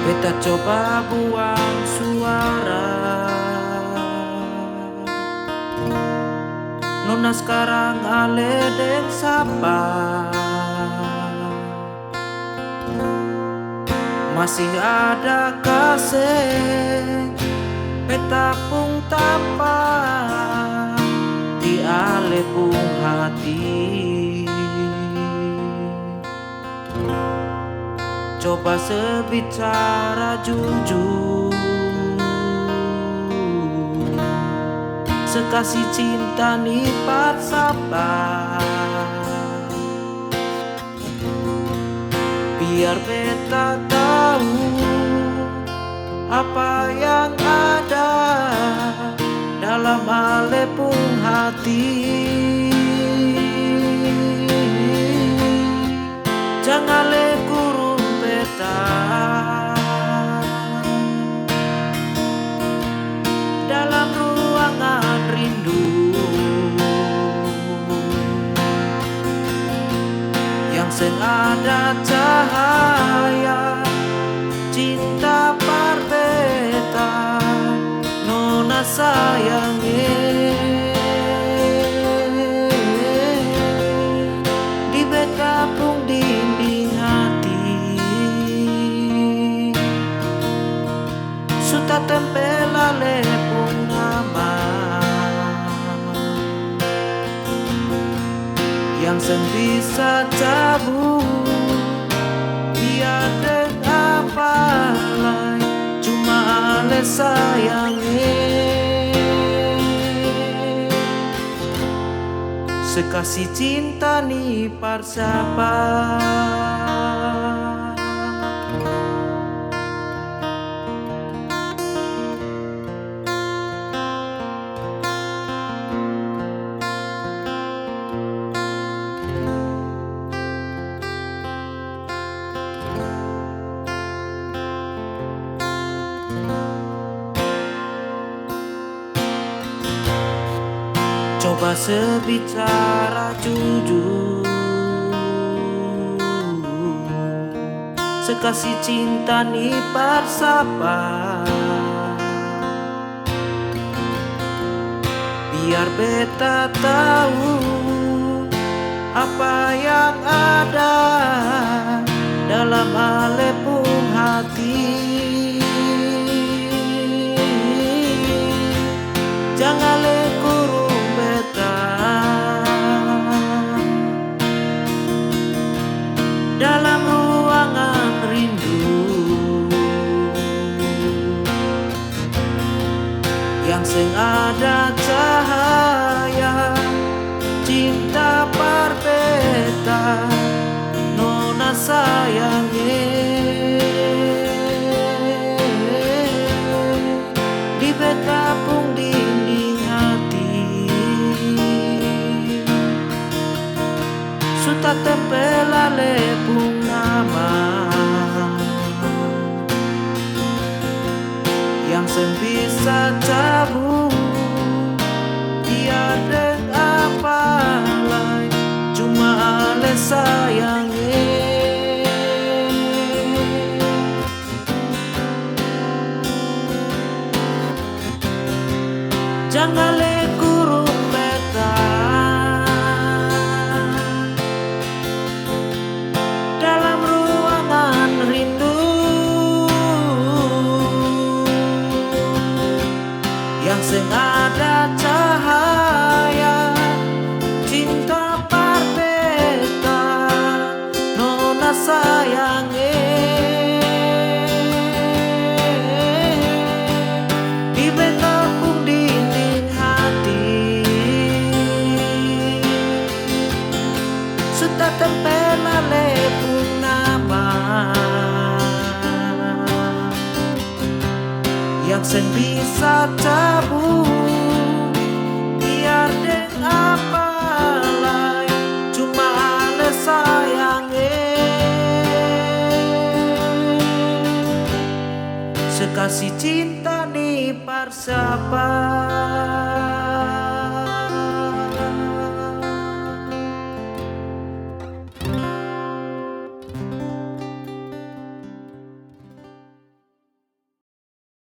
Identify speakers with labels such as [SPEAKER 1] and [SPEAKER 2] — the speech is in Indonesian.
[SPEAKER 1] Beta coba buang suara, nona sekarang ale deng sapa. Masih ada kasih beta pung tapa di ale pung hati. Coba sebicara jujur, sekasih cinta ni sabar. Biar beta tahu apa yang ada dalam ale pung hati. Jangan le kurung beta dalam ruangan rindu yang seng ada cahaya cinta par beta nona sayange. Di beta pung dinding hati suta tempel ale pung nama yang seng bisa cabut. Biar deng apa lain cuma ale sayange. Sekasih cinta ni siapa. Coba sebicara jujur, sekasih cinta ni sabar. Biar beta tahu apa yang ada dalam ale pung hati. Jangan le kurung beta dalam ruangan rindu yang seng ada cahaya cinta par beta nona sayange. Di beta pung dinding hati suta tempel ale pung nama yang seng bisa cabut. Biar deng apa lain cuma ale sayange. Jangan le kurung beta dalam ruangan rindu yang seng ada cahaya cinta par beta nona sayange. Di beta pung dinding hati suta tempel ale pung nama yang seng bisa cabut. Biar deng apa lain cuma ale sayange. Sekasih cinta ni siapa.